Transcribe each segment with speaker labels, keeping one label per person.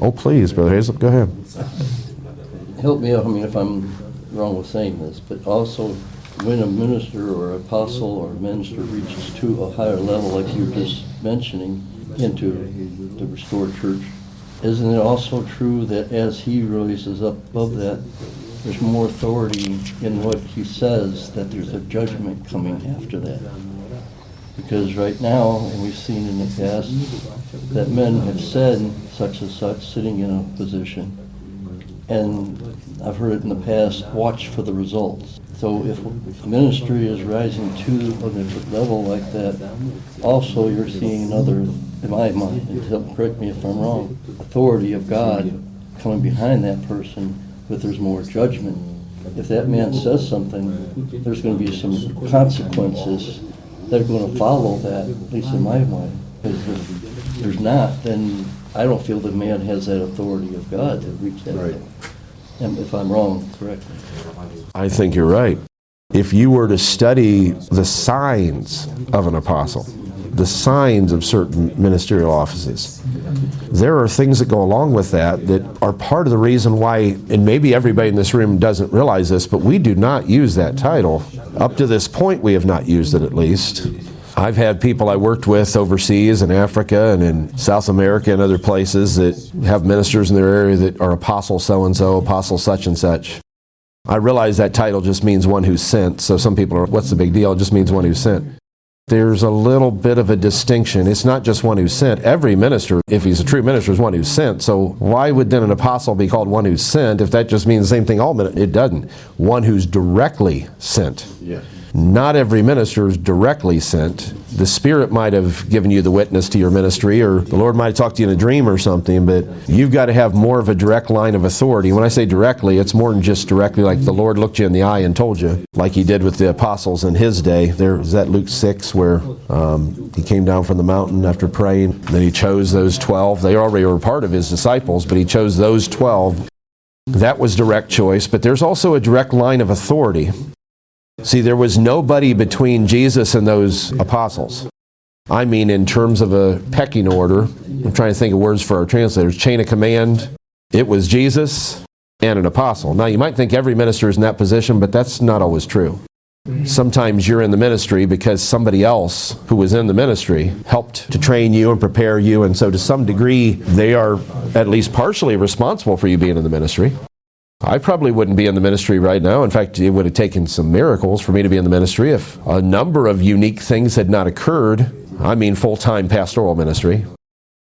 Speaker 1: Oh, please, Brother Hazel, go ahead.
Speaker 2: Help me out, if I'm wrong with saying this, but also when a minister or apostle or minister reaches to a higher level, like you were just mentioning, into the restored church, isn't it also true that as he rises up above that, there's more authority in what he says, that there's a judgment coming after that? Because right now, and we've seen in the past, that men have said such and such, sitting in a position, and I've heard it in the past, watch for the results. So if ministry is rising to a different level like that, also you're seeing another, in my mind, and help correct me if I'm wrong, authority of God coming behind that person, but there's more judgment. If that man says something, there's going to be some consequences that are going to follow that, at least in my mind. Because if there's not, then I don't feel the man has that authority of God to reach that level. And if I'm wrong, correct me.
Speaker 1: I think you're right. If you were to study the signs of an apostle, the signs of certain ministerial offices, there are things that go along with that are part of the reason why, and maybe everybody in this room doesn't realize this, but we do not use that title. Up to this point, we have not used it, at least. I've had people I worked with overseas in Africa and in South America and other places that have ministers in their area that are apostle so-and-so, apostle such and such. I realize that title just means one who's sent, so some people are, what's the big deal? It just means one who's sent. There's a little bit of a distinction. It's not just one who's sent. Every minister, if he's a true minister, is one who's sent. So why would then an apostle be called one who's sent if that just means the same thing all ministers? It doesn't. One who's directly sent. Yeah. Not every minister is directly sent. The Spirit might have given you the witness to your ministry, or the Lord might have talked to you in a dream or something, but you've got to have more of a direct line of authority. When I say directly, it's more than just directly like the Lord looked you in the eye and told you, like he did with the apostles in his day. There is that Luke 6 where he came down from the mountain after praying. Then he chose those 12. They already were part of his disciples, but he chose those 12. That was direct choice, but there's also a direct line of authority. See, there was nobody between Jesus and those apostles. I mean, in terms of a pecking order, I'm trying to think of words for our translators, chain of command, it was Jesus and an apostle. Now, you might think every minister is in that position, but that's not always true. Sometimes you're in the ministry because somebody else who was in the ministry helped to train you and prepare you, and so to some degree, they are at least partially responsible for you being in the ministry. I probably wouldn't be in the ministry right now. In fact, it would have taken some miracles for me to be in the ministry if a number of unique things had not occurred. I mean, full-time pastoral ministry.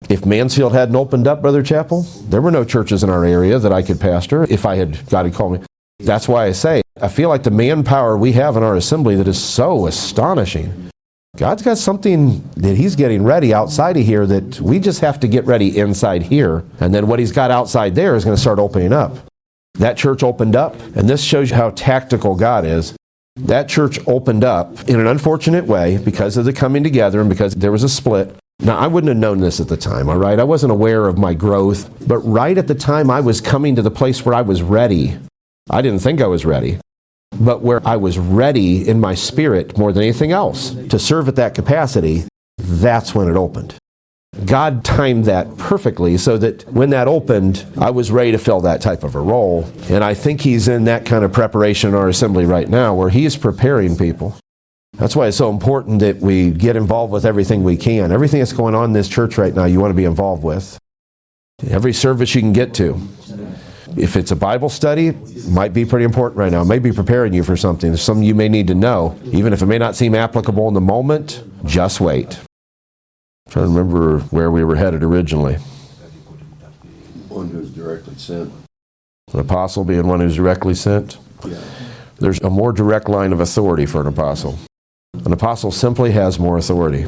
Speaker 1: If Mansfield hadn't opened up, Brother Chappell, there were no churches in our area that I could pastor if God had called me. That's why I say, I feel like the manpower we have in our assembly that is so astonishing. God's got something that he's getting ready outside of here that we just have to get ready inside here. And then what he's got outside there is going to start opening up. That church opened up, and this shows you how tactical God is. That church opened up in an unfortunate way because of the coming together and because there was a split. Now, I wouldn't have known this at the time, all right? I wasn't aware of my growth, but right at the time I was coming to the place where I was ready. I didn't think I was ready, but where I was ready in my spirit more than anything else to serve at that capacity, that's when it opened. God timed that perfectly so that when that opened, I was ready to fill that type of a role. And I think he's in that kind of preparation in our assembly right now where he is preparing people. That's why it's so important that we get involved with everything we can. Everything that's going on in this church right now, you want to be involved with. Every service you can get to. If it's a Bible study, it might be pretty important right now. It may be preparing you for something. There's something you may need to know. Even if it may not seem applicable in the moment, just wait. I'm trying to remember where we were headed originally.
Speaker 3: One who's directly sent.
Speaker 1: An apostle being one who's directly sent?
Speaker 3: Yeah.
Speaker 1: There's a more direct line of authority for an apostle. An apostle simply has more authority.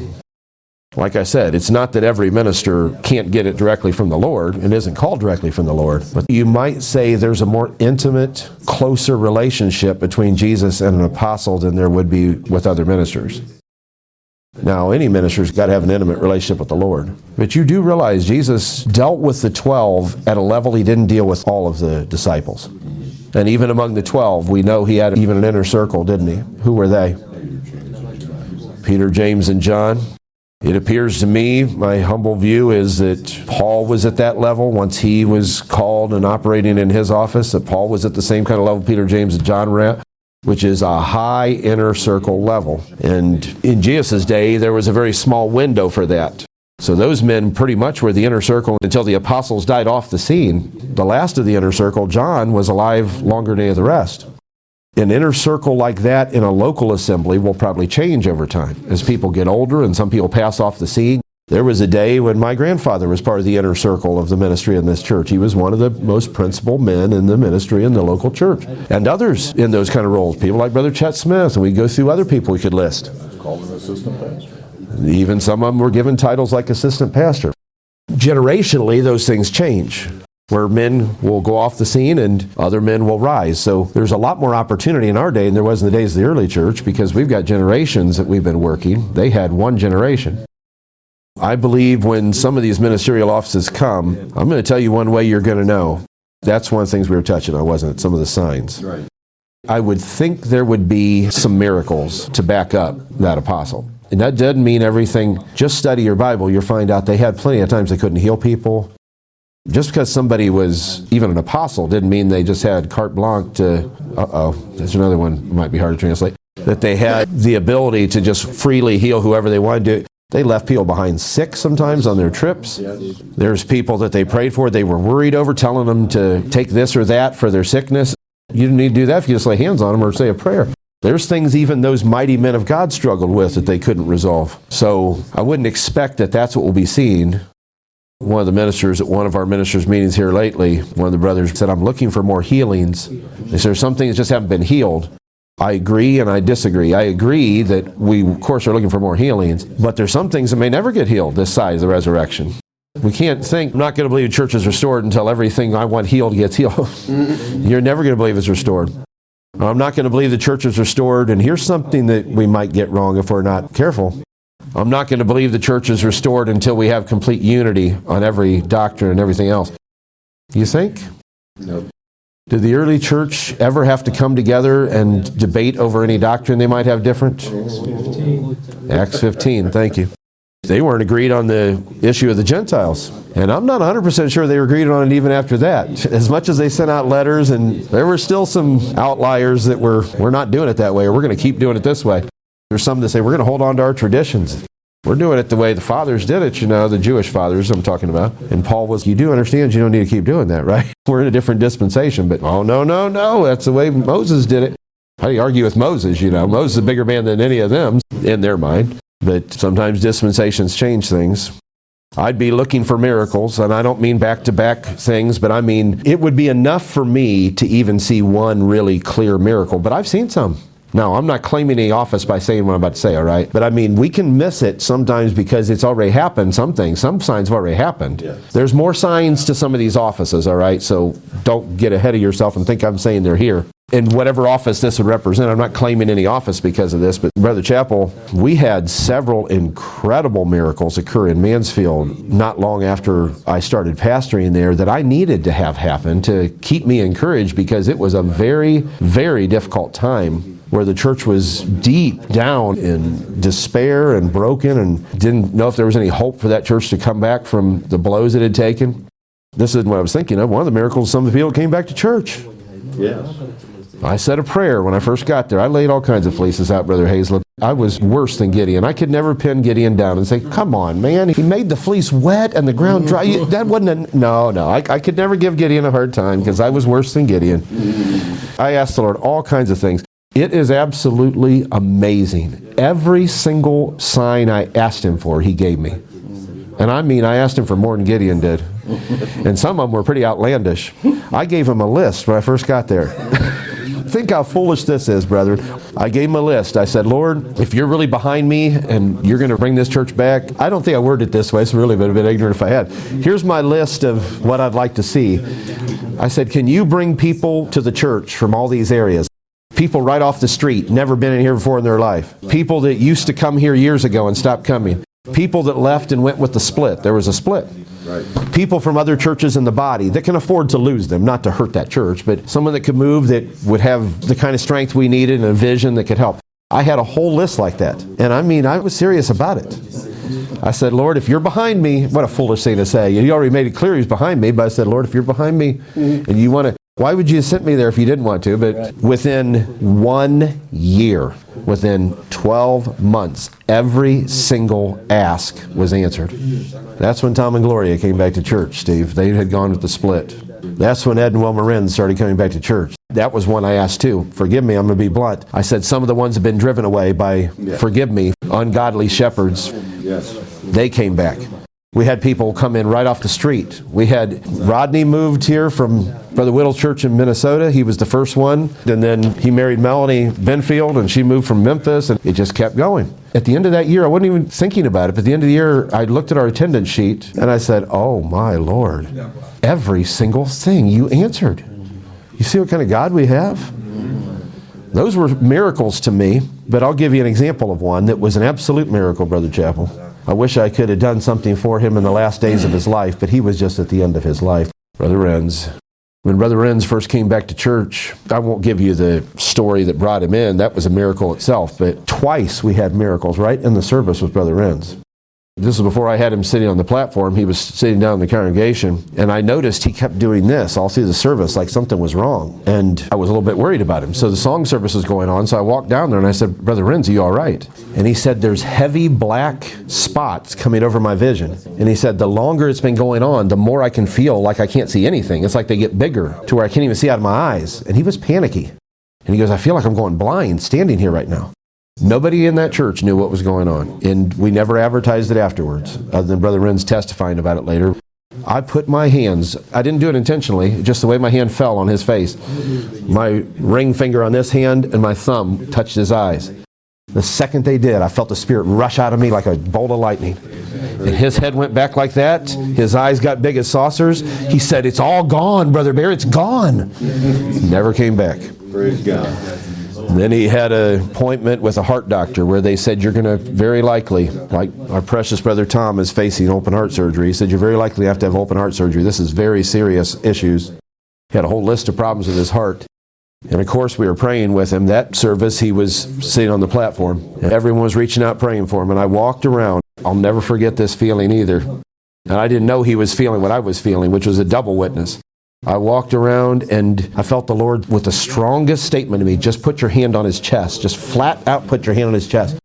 Speaker 1: Like I said, it's not that every minister can't get it directly from the Lord and isn't called directly from the Lord, but you might say there's a more intimate, closer relationship between Jesus and an apostle than there would be with other ministers. Now, any minister's got to have an intimate relationship with the Lord. But you do realize Jesus dealt with the 12 at a level he didn't deal with all of the disciples. And even among the 12, we know he had even an inner circle, didn't he? Who were they? Peter, James, and John. It appears to me, my humble view is that Paul was at that level once he was called and operating in his office, that Paul was at the same kind of level Peter, James, and John were at, which is a high inner circle level. And in Jesus' day, there was a very small window for that. So those men pretty much were the inner circle until the apostles died off the scene. The last of the inner circle, John, was alive longer than any of the rest. An inner circle like that in a local assembly will probably change over time as people get older and some people pass off the scene. There was a day when my grandfather was part of the inner circle of the ministry in this church. He was one of the most principal men in the ministry in the local church. And others in those kind of roles, people like Brother Chet Smith, and we go through other people we could list.
Speaker 3: Called an assistant pastor.
Speaker 1: Even some of them were given titles like assistant pastor. Generationally, those things change, where men will go off the scene and other men will rise. So there's a lot more opportunity in our day than there was in the days of the early church, because we've got generations that we've been working. They had one generation. I believe when some of these ministerial offices come, I'm going to tell you one way you're going to know. That's one of the things we were touching on, wasn't it? Some of the signs.
Speaker 3: Right.
Speaker 1: I would think there would be some miracles to back up that apostle. And that doesn't mean everything. Just study your Bible. You'll find out they had plenty of times they couldn't heal people. Just because somebody was even an apostle didn't mean they just had carte blanche to, there's another one, might be hard to translate, that they had the ability to just freely heal whoever they wanted to. They left people behind sick sometimes on their trips.
Speaker 3: Yes.
Speaker 1: There's people that they prayed for, they were worried over, telling them to take this or that for their sickness. You didn't need to do that if you just lay hands on them or say a prayer. There's things even those mighty men of God struggled with that they couldn't resolve. So I wouldn't expect that that's what we'll be seeing. One of the ministers at one of our ministers' meetings here lately, one of the brothers said, I'm looking for more healings. They said, some things just haven't been healed. I agree and I disagree. I agree that we, of course, are looking for more healings, but there's some things that may never get healed this side of the resurrection. We can't think, I'm not going to believe the church is restored until everything I want healed gets healed. You're never going to believe it's restored. I'm not going to believe the church is restored, and here's something that we might get wrong if we're not careful. I'm not going to believe the church is restored until we have complete unity on every doctrine and everything else. You think?
Speaker 3: Nope.
Speaker 1: Did the early church ever have to come together and debate over any doctrine they might have different? Acts 15, thank you. They weren't agreed on the issue of the Gentiles. And I'm not 100% sure they were agreed on it even after that. As much as they sent out letters, and there were still some outliers that we're not doing it that way, or we're going to keep doing it this way. There's some that say we're going to hold on to our traditions. We're doing it the way the fathers did it, the Jewish fathers I'm talking about. And Paul was, you do understand you don't need to keep doing that, right? We're in a different dispensation, but no, that's the way Moses did it. How do you argue with Moses, Moses is a bigger man than any of them in their mind. But sometimes dispensations change things. I'd be looking for miracles, and I don't mean back-to-back things, but I mean it would be enough for me to even see one really clear miracle. But I've seen some. Now, I'm not claiming any office by saying what I'm about to say, all right? But I mean, we can miss it sometimes because it's already happened, some signs have already happened.
Speaker 3: Yes.
Speaker 1: There's more signs to some of these offices, all right? So don't get ahead of yourself and think I'm saying they're here. In whatever office this would represent, I'm not claiming any office because of this, but Brother Chappell, we had several incredible miracles occur in Mansfield not long after I started pastoring there that I needed to have happen to keep me encouraged, because it was a very, very difficult time where the church was deep down in despair and broken and didn't know if there was any hope for that church to come back from the blows it had taken. This is what I was thinking of. One of the miracles, some of the people came back to church.
Speaker 3: Yes.
Speaker 1: I said a prayer when I first got there. I laid all kinds of fleeces out, Brother Hazlett. I was worse than Gideon. I could never pin Gideon down and say, come on, man, he made the fleece wet and the ground dry. That wasn't No, I could never give Gideon a hard time because I was worse than Gideon. I asked the Lord all kinds of things. It is absolutely amazing. Every single sign I asked him for, he gave me. And I mean, I asked him for more than Gideon did. And some of them were pretty outlandish. I gave him a list when I first got there. Think how foolish this is, brethren. I gave him a list. I said, Lord, if you're really behind me and you're going to bring this church back, I don't think I worded it this way. It's really been a bit ignorant if I had. Here's my list of what I'd like to see. I said, can you bring people to the church from all these areas? People right off the street, never been in here before in their life. People that used to come here years ago and stopped coming. People that left and went with the split. There was a split.
Speaker 3: Right.
Speaker 1: People from other churches in the body that can afford to lose them, not to hurt that church, but someone that could move that would have the kind of strength we needed and a vision that could help. I had a whole list like that. And I mean, I was serious about it. I said, Lord, if you're behind me, what a foolish thing to say. He already made it clear he was behind me, but I said, Lord, if you're behind me and you want to, why would you have sent me there if you didn't want to? But within 1 year, within 12 months, every single ask was answered. That's when Tom and Gloria came back to church, Steve. They had gone with the split. That's when Ed and Wilma Wren started coming back to church. That was one I asked too. Forgive me, I'm going to be blunt. I said some of the ones have been driven away by, forgive me, ungodly shepherds.
Speaker 3: Yes.
Speaker 1: They came back. We had people come in right off the street. We had Rodney moved here from Brother Whittle's church in Minnesota. He was the first one. And then he married Melanie Benfield, and she moved from Memphis, and it just kept going. At the end of that year, I wasn't even thinking about it, but at the end of the year, I looked at our attendance sheet, and I said, oh my Lord, every single thing you answered. You see what kind of God we have? Those were miracles to me, but I'll give you an example of one that was an absolute miracle, Brother Chappell. I wish I could have done something for him in the last days of his life, but he was just at the end of his life. Brother Renz. When Brother Renz first came back to church, I won't give you the story that brought him in. That was a miracle itself, but twice we had miracles right in the service with Brother Renz. This is before I had him sitting on the platform. He was sitting down in the congregation, and I noticed he kept doing this all through the service like something was wrong, and I was a little bit worried about him. So the song service was going on, so I walked down there and I said, Brother Renz, are you all right? And he said, there's heavy black spots coming over my vision. And he said, the longer it's been going on, the more I can feel like I can't see anything. It's like they get bigger to where I can't even see out of my eyes. And he was panicky. And he goes, I feel like I'm going blind standing here right now. Nobody in that church knew what was going on, and we never advertised it afterwards, other than Brother Renz testifying about it later. I put my hands, I didn't do it intentionally, just the way my hand fell on his face. My ring finger on this hand and my thumb touched his eyes. The second they did, I felt the Spirit rush out of me like a bolt of lightning. And his head went back like that. His eyes got big as saucers. He said, it's all gone, Brother Bear, it's gone. Never came back.
Speaker 3: Praise God.
Speaker 1: Then he had an appointment with a heart doctor where they said, you're going to very likely, like our precious brother Tom is facing open heart surgery. He said, you're very likely to have open heart surgery. This is very serious issues. He had a whole list of problems with his heart. And of course, we were praying with him. That service, he was sitting on the platform. And everyone was reaching out praying for him. And I walked around. I'll never forget this feeling either. And I didn't know he was feeling what I was feeling, which was a double witness. I walked around and I felt the Lord with the strongest statement to me, just put your hand on his chest. Just flat out put your hand on his chest.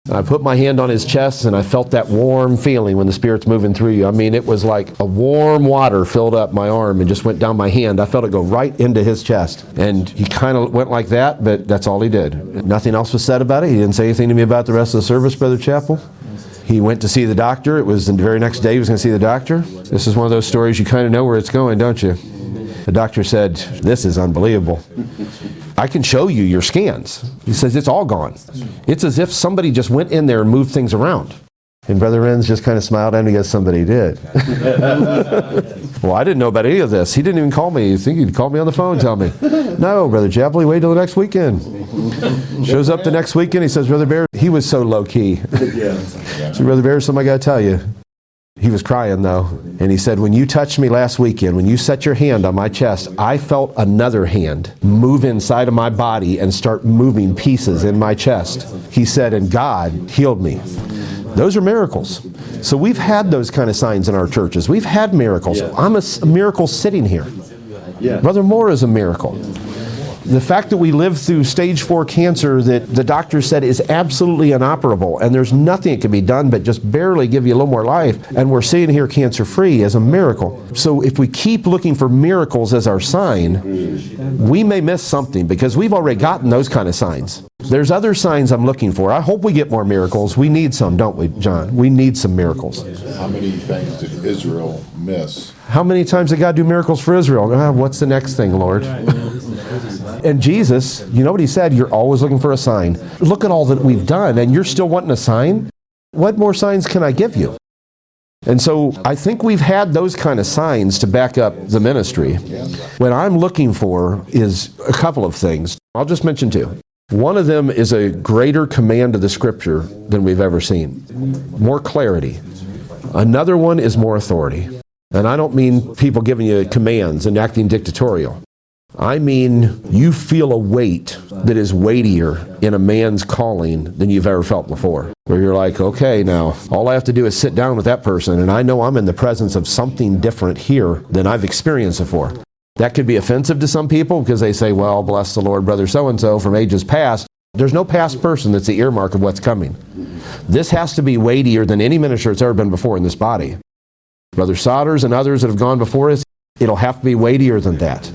Speaker 1: And I put my hand on his chest and I felt that warm feeling when the Spirit's moving through you. I mean, it was like a warm water filled up my arm and just went down my hand. I felt it go right into his chest. And he kind of went like that, but that's all he did. Nothing else was said about it. He didn't say anything to me about the rest of the service, Brother Chappell. He went to see the doctor. It was the very next day he was going to see the doctor. This is one of those stories you kind of know where it's going, don't you? The doctor said, this is unbelievable. I can show you your scans. He says, it's all gone. It's as if somebody just went in there and moved things around. And Brother Renz just kind of smiled at him and guess somebody did. Well, I didn't know about any of this. He didn't even call me. You think he'd call me on the phone and tell me? No, Brother Chapley, wait till the next weekend. Shows up the next weekend. He says, Brother Bear, he was so low-key. So, Brother Bear, something I got to tell you. He was crying, though. And he said, when you touched me last weekend, when you set your hand on my chest, I felt another hand move inside of my body and start moving pieces in my chest. He said, and God healed me. Those are miracles. So we've had those kind of signs in our churches. We've had miracles. I'm a miracle sitting here. Brother Moore is a miracle. The fact that we lived through stage 4 cancer that the doctor said is absolutely inoperable and there's nothing that can be done but just barely give you a little more life, and we're sitting here cancer-free is a miracle. So if we keep looking for miracles as our sign, we may miss something because we've already gotten those kind of signs. There's other signs I'm looking for. I hope we get more miracles. We need some, don't we, John? We need some miracles.
Speaker 3: How many things did Israel miss?
Speaker 1: How many times did God do miracles for Israel? What's the next thing, Lord? And Jesus, you know what he said? You're always looking for a sign. Look at all that we've done, and you're still wanting a sign? What more signs can I give you? And so I think we've had those kind of signs to back up the ministry. What I'm looking for is a couple of things. I'll just mention two. One of them is a greater command of the Scripture than we've ever seen. More clarity. Another one is more authority. And I don't mean people giving you commands and acting dictatorial. I mean, you feel a weight that is weightier in a man's calling than you've ever felt before. Where you're like, okay, now, all I have to do is sit down with that person, and I know I'm in the presence of something different here than I've experienced before. That could be offensive to some people because they say, well, bless the Lord, brother so-and-so from ages past. There's no past person that's the earmark of what's coming. This has to be weightier than any minister that's ever been before in this body. Brother Sodders and others that have gone before us, it'll have to be weightier than that.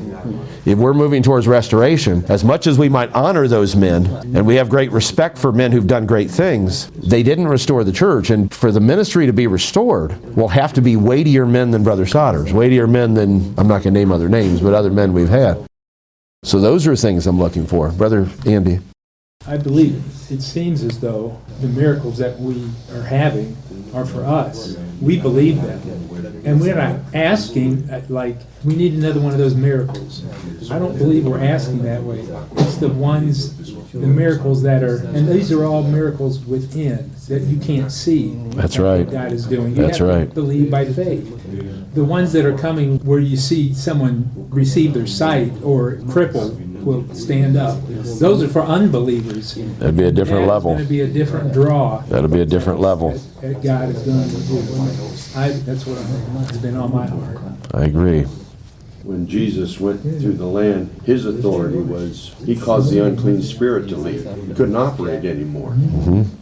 Speaker 1: If we're moving towards restoration, as much as we might honor those men, and we have great respect for men who've done great things, they didn't restore the church. And for the ministry to be restored, will have to be weightier men than Brother Sodders, weightier men than, I'm not going to name other names, but other men we've had. So those are things I'm looking for. Brother Andy.
Speaker 4: I believe it seems as though the miracles that we are having are for us. We believe them. And we're not asking, like, we need another one of those miracles. I don't believe we're asking that way. It's the miracles that are, and these are all miracles within that you can't see.
Speaker 1: That's right.
Speaker 4: What God is doing. You
Speaker 1: That's
Speaker 4: have
Speaker 1: right.
Speaker 4: to believe by faith. The ones that are coming where you see someone receive their sight or crippled will stand up. Those are for unbelievers.
Speaker 1: That'd be a different level.
Speaker 4: That's going to be a different draw.
Speaker 1: That'll be a different level.
Speaker 4: That God is going to do. That's what it's been on my heart.
Speaker 1: I agree.
Speaker 5: When Jesus went through the land, his authority was, he caused the unclean spirit to leave. He couldn't operate anymore.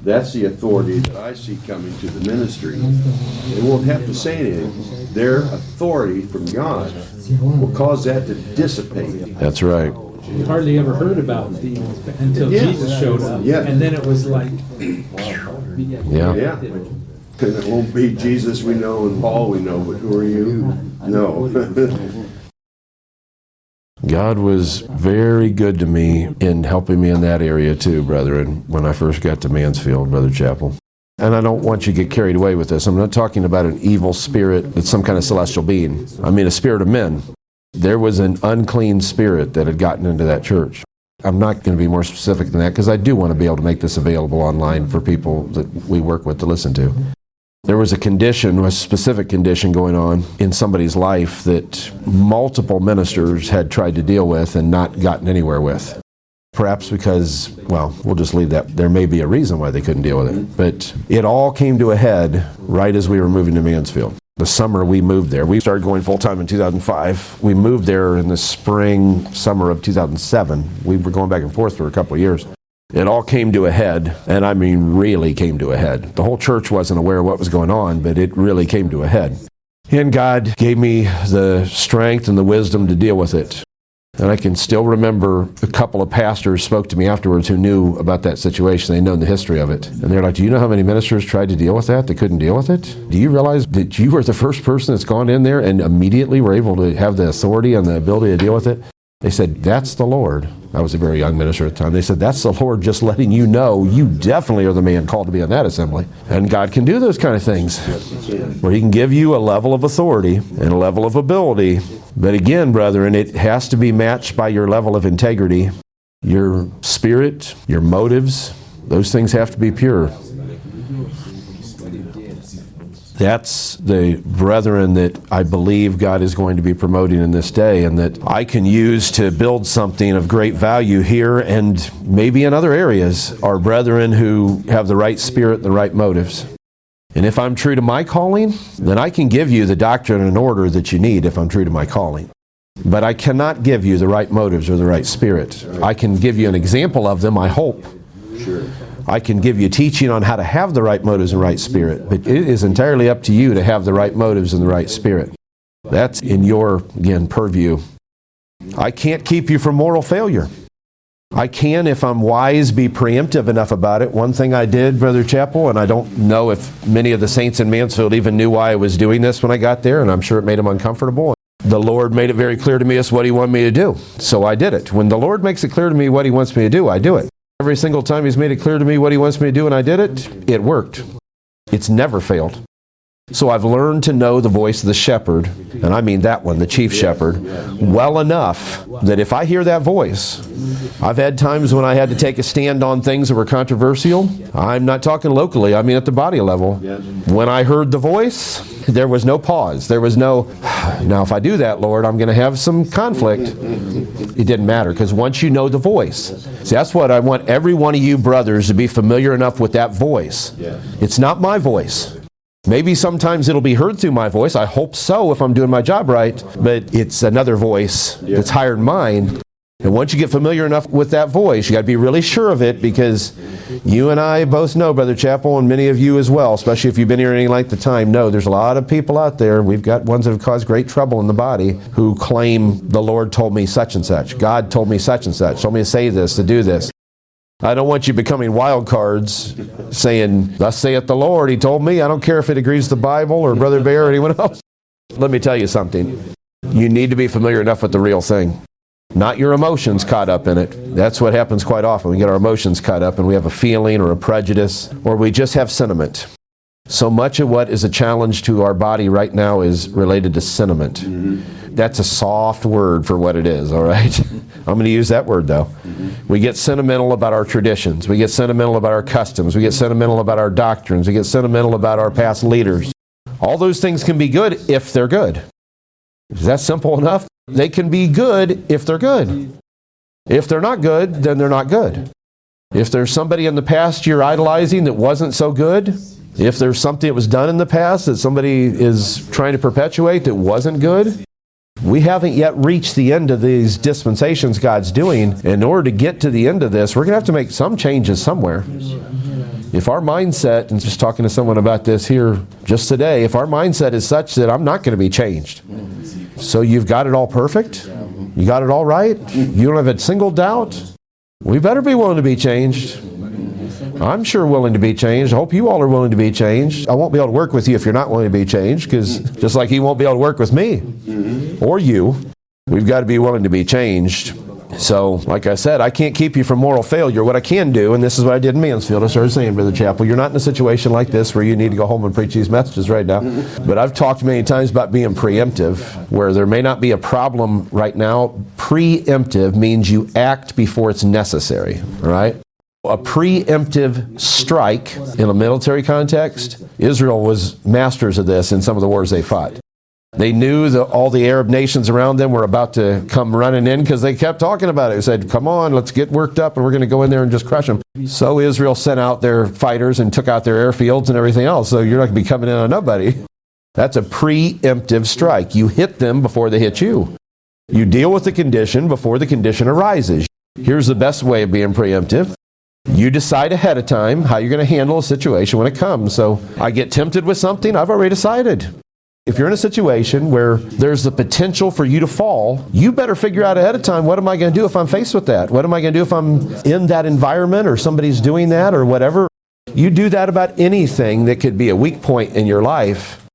Speaker 5: That's the authority that I see coming to the ministry. They won't have to say anything. Their authority from God will cause that to dissipate.
Speaker 1: That's right.
Speaker 4: You hardly ever heard about demons until
Speaker 5: Yeah.
Speaker 4: Jesus showed up.
Speaker 5: Yeah.
Speaker 4: And then it was like,
Speaker 1: Yeah.
Speaker 5: Yeah. And it won't be Jesus we know and Paul we know, but who are you? No.
Speaker 1: God was very good to me in helping me in that area too, brethren, when I first got to Mansfield, Brother Chappell. And I don't want you to get carried away with this. I'm not talking about an evil spirit that's some kind of celestial being. I mean a spirit of men. There was an unclean spirit that had gotten into that church. I'm not going to be more specific than that because I do want to be able to make this available online for people that we work with to listen to. There was a specific condition going on in somebody's life that multiple ministers had tried to deal with and not gotten anywhere with. Perhaps because, well, we'll just leave that. There may be a reason why they couldn't deal with it. But it all came to a head right as we were moving to Mansfield. The summer we moved there. We started going full-time in 2005. We moved there in the summer of 2007. We were going back and forth for a couple of years. It all came to a head, and I mean really came to a head. The whole church wasn't aware of what was going on, but it really came to a head. And God gave me the strength and the wisdom to deal with it. And I can still remember a couple of pastors spoke to me afterwards who knew about that situation. They know the history of it. And they're like, do you know how many ministers tried to deal with that? They couldn't deal with it? Do you realize that you were the first person that's gone in there and immediately were able to have the authority and the ability to deal with it? They said, that's the Lord. I was a very young minister at the time. They said, that's the Lord just letting you know you definitely are the man called to be in that assembly. And God can do those kind of things where he can give you a level of authority and a level of ability. But again, brethren, it has to be matched by your level of integrity, your spirit, your motives. Those things have to be pure. That's the brethren that I believe God is going to be promoting in this day and that I can use to build something of great value here and maybe in other areas are brethren who have the right spirit and the right motives. And if I'm true to my calling, then I can give you the doctrine and order that you need if I'm true to my calling. But I cannot give you the right motives or the right spirit. I can give you an example of them, I hope.
Speaker 5: Sure.
Speaker 1: I can give you teaching on how to have the right motives and right spirit, but it is entirely up to you to have the right motives and the right spirit. That's in your, again, purview. I can't keep you from moral failure. I can, if I'm wise, be preemptive enough about it. One thing I did, Brother Chappell, and I don't know if many of the saints in Mansfield even knew why I was doing this when I got there, and I'm sure it made them uncomfortable. The Lord made it very clear to me as what he wanted me to do, so I did it. When the Lord makes it clear to me what he wants me to do, I do it. Every single time he's made it clear to me what he wants me to do and I did it, it worked. It's never failed. So I've learned to know the voice of the shepherd, and I mean that one, the chief shepherd, well enough that if I hear that voice, I've had times when I had to take a stand on things that were controversial. I'm not talking locally, I mean at the body level. When I heard the voice, there was no pause. There was no, now if I do that, Lord, I'm going to have some conflict. It didn't matter, because once you know the voice, see, that's what I want every one of you brothers to be familiar enough with that voice. It's not my voice. Maybe sometimes it'll be heard through my voice. I hope so if I'm doing my job right. But it's another voice that's higher than mine. And once you get familiar enough with that voice, you got to be really sure of it, because you and I both know, Brother Chappell, and many of you as well, especially if you've been here any length of time, know there's a lot of people out there. We've got ones that have caused great trouble in the body who claim the Lord told me such and such. God told me such and such. Told me to say this, to do this. I don't want you becoming wild cards saying, thus saith the Lord, he told me. I don't care if it agrees with the Bible or Brother Bear or anyone else. Let me tell you something. You need to be familiar enough with the real thing. Not your emotions caught up in it. That's what happens quite often. We get our emotions caught up and we have a feeling or a prejudice, or we just have sentiment. So much of what is a challenge to our body right now is related to sentiment. That's a soft word for what it is, all right? I'm going to use that word, though. We get sentimental about our traditions. We get sentimental about our customs. We get sentimental about our doctrines. We get sentimental about our past leaders. All those things can be good if they're good. Is that simple enough? They can be good if they're good. If they're not good, then they're not good. If there's somebody in the past you're idolizing that wasn't so good, if there's something that was done in the past that somebody is trying to perpetuate that wasn't good, we haven't yet reached the end of these dispensations God's doing. In order to get to the end of this, we're going to have to make some changes somewhere. If our mindset, and just talking to someone about this here just today, if our mindset is such that I'm not going to be changed. So you've got it all perfect? You got it all right? You don't have a single doubt? We better be willing to be changed. I'm sure willing to be changed. I hope you all are willing to be changed. I won't be able to work with you if you're not willing to be changed, because just like he won't be able to work with me or you, we've got to be willing to be changed. So, like I said, I can't keep you from moral failure. What I can do, and this is what I did in Mansfield, I started saying, Brother Chappell, you're not in a situation like this where you need to go home and preach these messages right now. But I've talked many times about being preemptive, where there may not be a problem right now. Preemptive means you act before it's necessary, all right? A preemptive strike in a military context, Israel was masters of this in some of the wars they fought. They knew that all the Arab nations around them were about to come running in because they kept talking about it. They said, come on, let's get worked up and we're going to go in there and just crush them. So Israel sent out their fighters and took out their airfields and everything else. So you're not going to be coming in on nobody. That's a preemptive strike. You hit them before they hit you. You deal with the condition before the condition arises. Here's the best way of being preemptive. You decide ahead of time how you're going to handle a situation when it comes. So I get tempted with something, I've already decided. If you're in a situation where there's the potential for you to fall, you better figure out ahead of time, what am I going to do if I'm faced with that? What am I going to do if I'm in that environment or somebody's doing that or whatever? You do that about anything that could be a weak point in your life.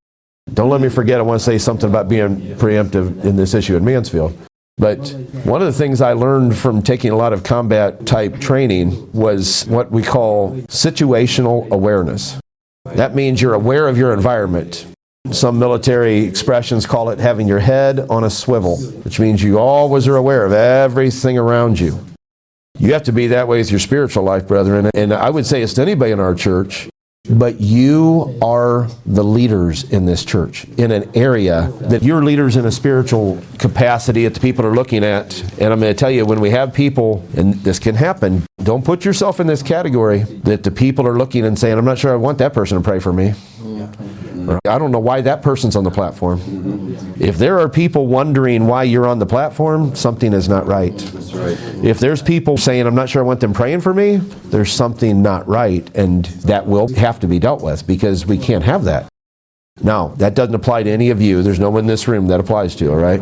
Speaker 1: Don't let me forget, I want to say something about being preemptive in this issue in Mansfield. But one of the things I learned from taking a lot of combat type training was what we call situational awareness. That means you're aware of your environment. Some military expressions call it having your head on a swivel, which means you always are aware of everything around you. You have to be that way with your spiritual life, brethren. And I would say it's to anybody in our church, but you are the leaders in this church, in an area that you're leaders in a spiritual capacity that the people are looking at. And I'm going to tell you, when we have people, and this can happen, don't put yourself in this category that the people are looking and saying, I'm not sure I want that person to pray for me. I don't know why that person's on the platform. If there are people wondering why you're on the platform, something is not right.
Speaker 5: That's right.
Speaker 1: If there's people saying, I'm not sure I want them praying for me, there's something not right, and that will have to be dealt with, because we can't have that. Now, that doesn't apply to any of you. There's no one in this room that applies to, all right?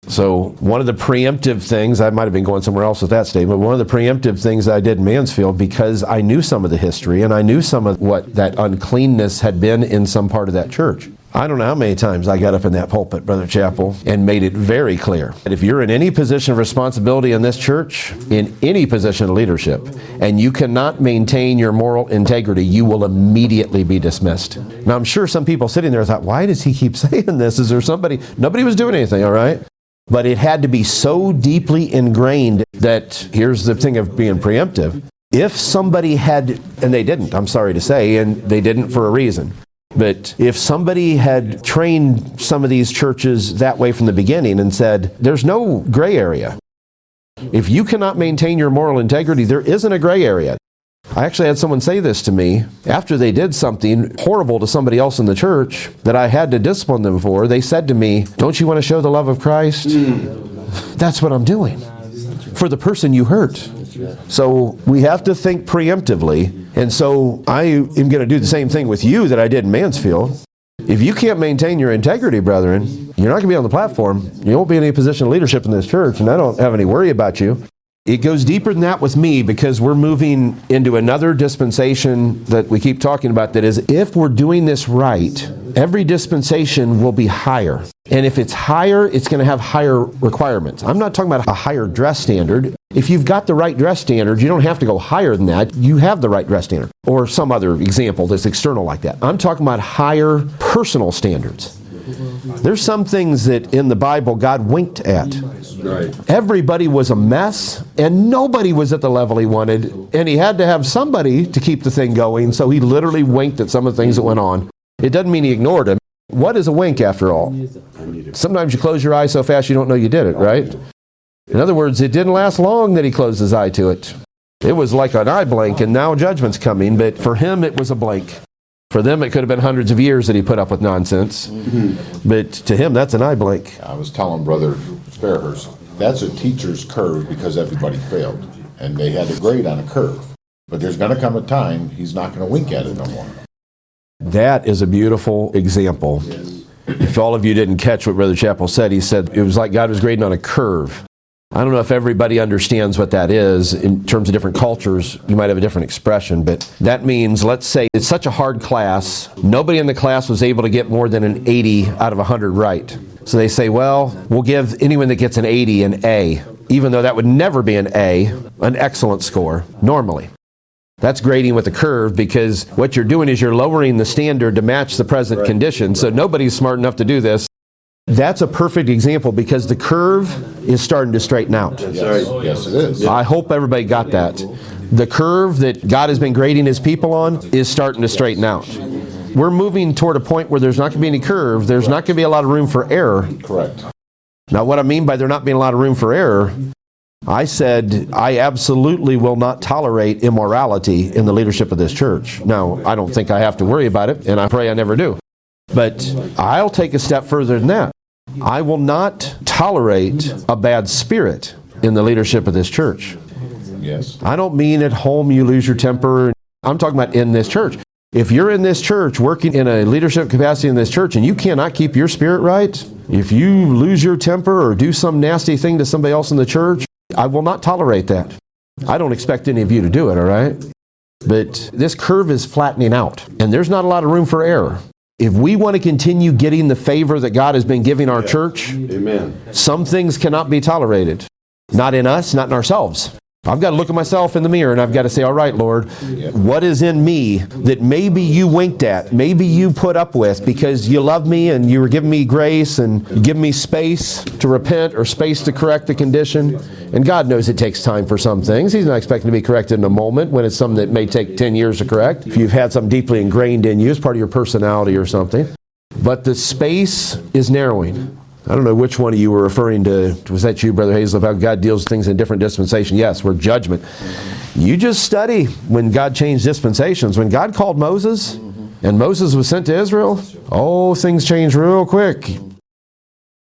Speaker 1: So one of the preemptive things, I might have been going somewhere else with that statement, one of the preemptive things I did in Mansfield, because I knew some of the history and I knew some of what that uncleanness had been in some part of that church. I don't know how many times I got up in that pulpit, Brother Chappell, and made it very clear that if you're in any position of responsibility in this church, in any position of leadership, and you cannot maintain your moral integrity, you will immediately be dismissed. Now, I'm sure some people sitting there thought, why does he keep saying this? Is there somebody? Nobody was doing anything, all right? But it had to be so deeply ingrained that, here's the thing of being preemptive, if somebody had, and they didn't, I'm sorry to say, and they didn't for a reason, but if somebody had trained some of these churches that way from the beginning and said, there's no gray area. If you cannot maintain your moral integrity, there isn't a gray area. I actually had someone say this to me after they did something horrible to somebody else in the church that I had to discipline them for. They said to me, don't you want to show the love of Christ? That's what I'm doing for the person you hurt. So we have to think preemptively. And so I am going to do the same thing with you that I did in Mansfield. If you can't maintain your integrity, brethren, you're not going to be on the platform. You won't be in any position of leadership in this church, and I don't have any worry about you. It goes deeper than that with me because we're moving into another dispensation that we keep talking about, that is, if we're doing this right, every dispensation will be higher. And if it's higher, it's going to have higher requirements. I'm not talking about a higher dress standard. If you've got the right dress standard, you don't have to go higher than that. You have the right dress standard. Or some other example that's external like that. I'm talking about higher personal standards. There's some things that in the Bible God winked at.
Speaker 5: Right.
Speaker 1: Everybody was a mess, and nobody was at the level he wanted, and he had to have somebody to keep the thing going, so he literally winked at some of the things that went on. It doesn't mean he ignored them. What is a wink, after all? Sometimes you close your eyes so fast you don't know you did it, right? In other words, it didn't last long that he closed his eye to it. It was like an eye blink, and now judgment's coming, but for him it was a blink. For them, it could have been hundreds of years that he put up with nonsense. But to him, that's an eye blink.
Speaker 3: I was telling Brother Fairhurst, that's a teacher's curve because everybody failed. And they had to grade on a curve. But there's going to come a time he's not going to wink at it no more.
Speaker 1: That is a beautiful example. If all of you didn't catch what Brother Chappell said, he said it was like God was grading on a curve. I don't know if everybody understands what that is. In terms of different cultures, you might have a different expression, but that means, let's say it's such a hard class, nobody in the class was able to get more than an 80 out of 100 right. So they say, well, we'll give anyone that gets an 80 an A, even though that would never be an A, an excellent score, normally. That's grading with a curve, because what you're doing is you're lowering the standard to match the present condition, so nobody's smart enough to do this. That's a perfect example because the curve is starting to straighten out.
Speaker 3: Yes, yes it is.
Speaker 1: I hope everybody got that. The curve that God has been grading his people on is starting to straighten out. We're moving toward a point where there's not going to be any curve. There's not going to be a lot of room for error.
Speaker 3: Correct.
Speaker 1: Now, what I mean by there not being a lot of room for error, I said I absolutely will not tolerate immorality in the leadership of this church. Now, I don't think I have to worry about it, and I pray I never do. But I'll take a step further than that. I will not tolerate a bad spirit in the leadership of this church.
Speaker 3: Yes.
Speaker 1: I don't mean at home you lose your temper. I'm talking about in this church. If you're in this church, working in a leadership capacity in this church, and you cannot keep your spirit right, if you lose your temper or do some nasty thing to somebody else in the church, I will not tolerate that. I don't expect any of you to do it, all right? But this curve is flattening out, and there's not a lot of room for error. If we want to continue getting the favor that God has been giving our church,
Speaker 5: Amen.
Speaker 1: some things cannot be tolerated. Not in us, not in ourselves. I've got to look at myself in the mirror and I've got to say, all right, Lord, what is in me that maybe you winked at, maybe you put up with because you love me and you were giving me grace and giving me space to repent or space to correct the condition. And God knows it takes time for some things. He's not expecting to be corrected in a moment when it's something that may take 10 years to correct. If you've had something deeply ingrained in you, it's part of your personality or something. But the space is narrowing. I don't know which one of you were referring to. Was that you, Brother Hazel, how God deals with things in different dispensations? Yes, we're judgment. You just study when God changed dispensations. When God called Moses, and Moses was sent to Israel, oh, things changed real quick.